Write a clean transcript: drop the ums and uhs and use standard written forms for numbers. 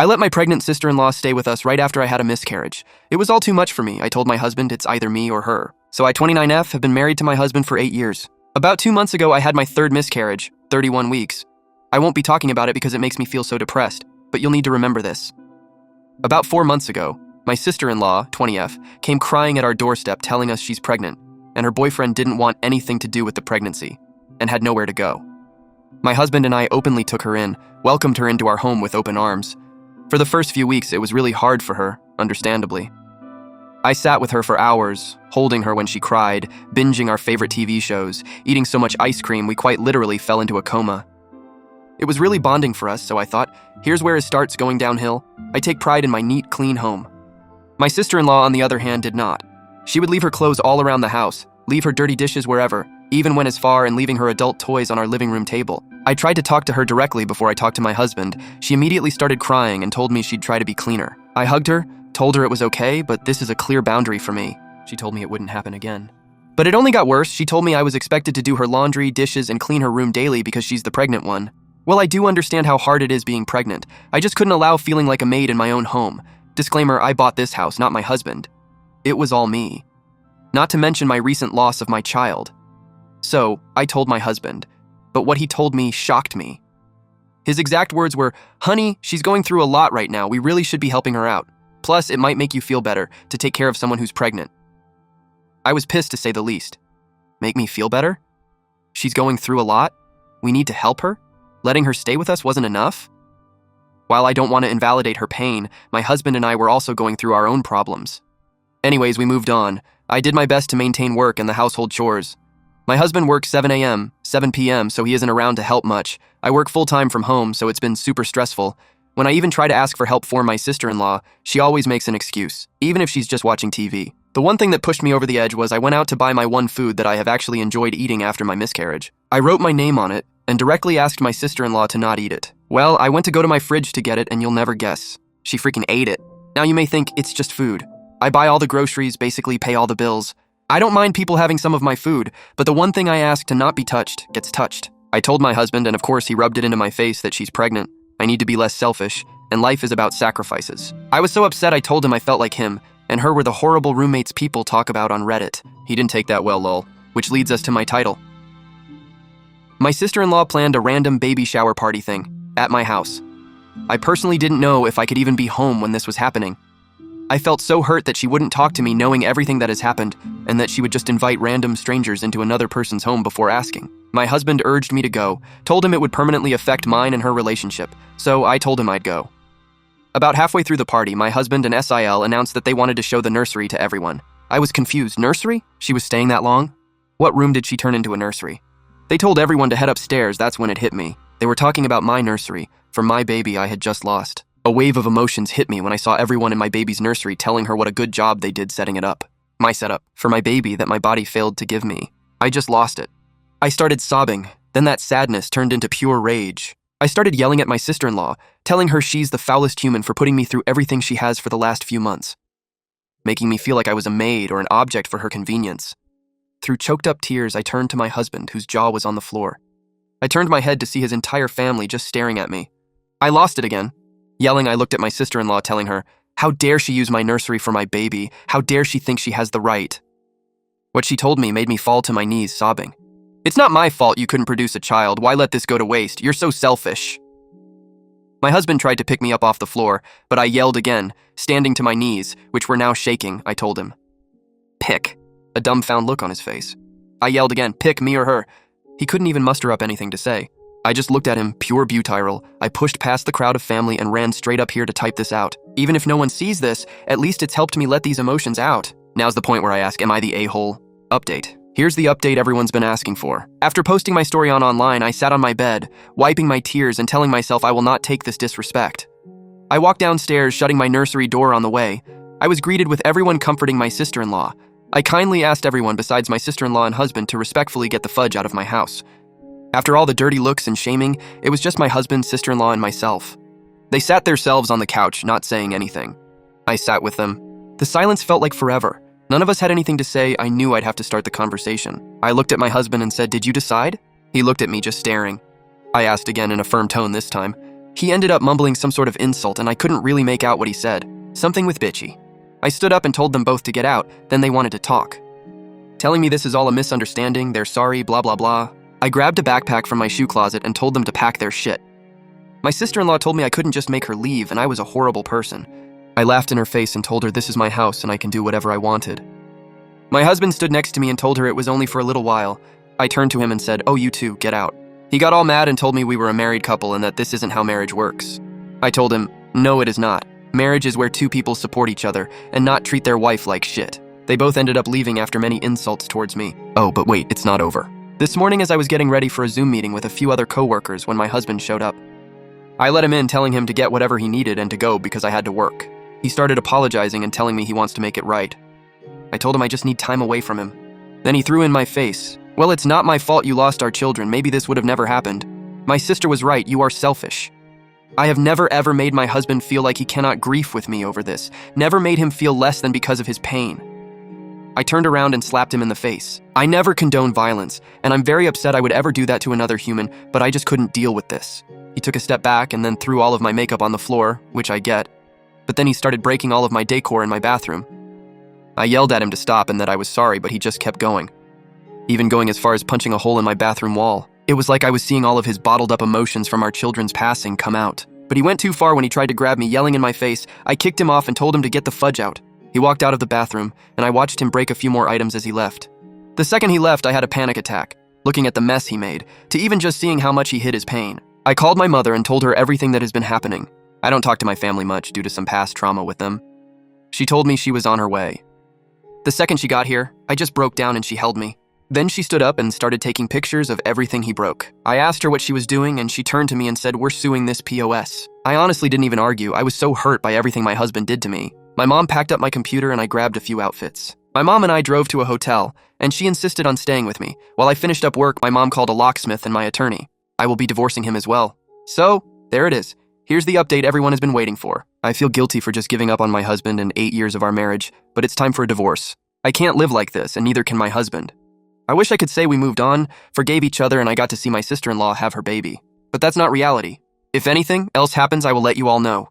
I let my pregnant sister-in-law stay with us right after I had a miscarriage. It was all too much for me. I told my husband it's either me or her. So I, 29F, have been married to my husband for 8 years. About 2 months ago, I had my third miscarriage, 31 weeks. I won't be talking about it because it makes me feel so depressed, but you'll need to remember this. About 4 months ago, my sister-in-law, 20F, came crying at our doorstep telling us she's pregnant, and her boyfriend didn't want anything to do with the pregnancy, and had nowhere to go. My husband and I openly took her in, welcomed her into our home with open arms. For the first few weeks, it was really hard for her, understandably. I sat with her for hours, holding her when she cried, binging our favorite TV shows, eating so much ice cream we quite literally fell into a coma. It was really bonding for us, so I thought, here's where it starts going downhill. I take pride in my neat, clean home. My sister-in-law, on the other hand, did not. She would leave her clothes all around the house, leave her dirty dishes wherever, even went as far and leaving her adult toys on our living room table. I tried to talk to her directly before I talked to my husband. She immediately started crying and told me she'd try to be cleaner. I hugged her, told her it was okay, but this is a clear boundary for me. She told me it wouldn't happen again. But it only got worse. She told me I was expected to do her laundry, dishes, and clean her room daily because she's the pregnant one. Well, I do understand how hard it is being pregnant. I just couldn't allow feeling like a maid in my own home. Disclaimer, I bought this house, not my husband. It was all me. Not to mention my recent loss of my child. So, I told my husband, but what he told me shocked me. His exact words were, "Honey, she's going through a lot right now. We really should be helping her out. Plus, it might make you feel better to take care of someone who's pregnant." I was pissed, to say the least. Make me feel better? She's going through a lot? We need to help her? Letting her stay with us wasn't enough? While I don't want to invalidate her pain, my husband and I were also going through our own problems. Anyways, we moved on. I did my best to maintain work and the household chores. My husband works 7 a.m., 7 p.m., so he isn't around to help much. I work full-time from home, so it's been super stressful. When I even try to ask for help for my sister-in-law, she always makes an excuse, even if she's just watching TV. The one thing that pushed me over the edge was I went out to buy my one food that I have actually enjoyed eating after my miscarriage. I wrote my name on it and directly asked my sister-in-law to not eat it. Well, I went to go to my fridge to get it, and you'll never guess. She freaking ate it. Now you may think it's just food. I buy all the groceries, basically pay all the bills. I don't mind people having some of my food, but the one thing I ask to not be touched gets touched. I told my husband, and of course he rubbed it into my face, that she's pregnant. I need to be less selfish, and life is about sacrifices. I was so upset I told him I felt like him, and her were the horrible roommates people talk about on Reddit. He didn't take that well, lol. Which leads us to my title. My sister-in-law planned a random baby shower party thing at my house. I personally didn't know if I could even be home when this was happening. I felt so hurt that she wouldn't talk to me knowing everything that has happened, and that she would just invite random strangers into another person's home before asking. My husband urged me to go, told him it would permanently affect mine and her relationship, so I told him I'd go. About halfway through the party, my husband and SIL announced that they wanted to show the nursery to everyone. I was confused. Nursery? She was staying that long? What room did she turn into a nursery? They told everyone to head upstairs. That's when it hit me. They were talking about my nursery, for my baby I had just lost. A wave of emotions hit me when I saw everyone in my baby's nursery telling her what a good job they did setting it up. My setup, for my baby that my body failed to give me. I just lost it. I started sobbing, then that sadness turned into pure rage. I started yelling at my sister-in-law, telling her she's the foulest human for putting me through everything she has for the last few months, making me feel like I was a maid or an object for her convenience. Through choked-up tears, I turned to my husband, whose jaw was on the floor. I turned my head to see his entire family just staring at me. I lost it again. Yelling, I looked at my sister-in-law, telling her, "How dare she use my nursery for my baby? How dare she think she has the right?" What she told me made me fall to my knees, sobbing. "It's not my fault you couldn't produce a child. Why let this go to waste? You're so selfish." My husband tried to pick me up off the floor, but I yelled again, standing to my knees, which were now shaking. I told him, "Pick." A dumbfound look on his face. I yelled again, "Pick me or her." He couldn't even muster up anything to say. I just looked at him, pure butyral. I pushed past the crowd of family and ran straight up here to type this out. Even if no one sees this, at least it's helped me let these emotions out. Now's the point where I ask, am I the a-hole? Update. Here's the update everyone's been asking for. After posting my story online, I sat on my bed, wiping my tears and telling myself I will not take this disrespect. I walked downstairs, shutting my nursery door on the way. I was greeted with everyone comforting my sister-in-law. I kindly asked everyone besides my sister-in-law and husband to respectfully get the fudge out of my house. After all the dirty looks and shaming, it was just my husband, sister-in-law, and myself. They sat themselves on the couch, not saying anything. I sat with them. The silence felt like forever. None of us had anything to say. I knew I'd have to start the conversation. I looked at my husband and said, "Did you decide?" He looked at me, just staring. I asked again in a firm tone this time, He ended up mumbling some sort of insult and I couldn't really make out what he said. Something with bitchy. I stood up and told them both to get out, then they wanted to talk. Telling me this is all a misunderstanding, they're sorry, blah blah blah. I grabbed a backpack from my shoe closet and told them to pack their shit. My sister-in-law told me I couldn't just make her leave and I was a horrible person. I laughed in her face and told her this is my house and I can do whatever I wanted. My husband stood next to me and told her it was only for a little while. I turned to him and said, "Oh, you too, get out." He got all mad and told me we were a married couple and that this isn't how marriage works. I told him, "No, it is not. Marriage is where two people support each other and not treat their wife like shit." They both ended up leaving after many insults towards me. Oh, but wait, it's not over. This morning as I was getting ready for a Zoom meeting with a few other coworkers when my husband showed up. I let him in telling him to get whatever he needed and to go because I had to work. He started apologizing and telling me he wants to make it right. I told him I just need time away from him. Then he threw in my face, "Well, it's not my fault you lost our children. Maybe this would have never happened. My sister was right, you are selfish." I have never ever made my husband feel like he cannot grieve with me over this. Never made him feel less than because of his pain. I turned around and slapped him in the face. I never condone violence, and I'm very upset I would ever do that to another human, but I just couldn't deal with this. He took a step back and then threw all of my makeup on the floor, which I get. But then he started breaking all of my decor in my bathroom. I yelled at him to stop and that I was sorry, but he just kept going. Even going as far as punching a hole in my bathroom wall. It was like I was seeing all of his bottled up emotions from our children's passing come out. But he went too far when he tried to grab me, yelling in my face. I kicked him off and told him to get the fudge out. He walked out of the bathroom, and I watched him break a few more items as he left. The second he left, I had a panic attack, looking at the mess he made, to even just seeing how much he hid his pain. I called my mother and told her everything that has been happening. I don't talk to my family much due to some past trauma with them. She told me she was on her way. The second she got here, I just broke down and she held me. Then she stood up and started taking pictures of everything he broke. I asked her what she was doing and she turned to me and said, "We're suing this POS." I honestly didn't even argue. I was so hurt by everything my husband did to me. My mom packed up my computer and I grabbed a few outfits. My mom and I drove to a hotel and she insisted on staying with me. While I finished up work, my mom called a locksmith and my attorney. I will be divorcing him as well. So, there it is. Here's the update everyone has been waiting for. I feel guilty for just giving up on my husband in 8 years of our marriage, but it's time for a divorce. I can't live like this, and neither can my husband. I wish I could say we moved on, forgave each other, and I got to see my sister-in-law have her baby. But that's not reality. If anything else happens, I will let you all know.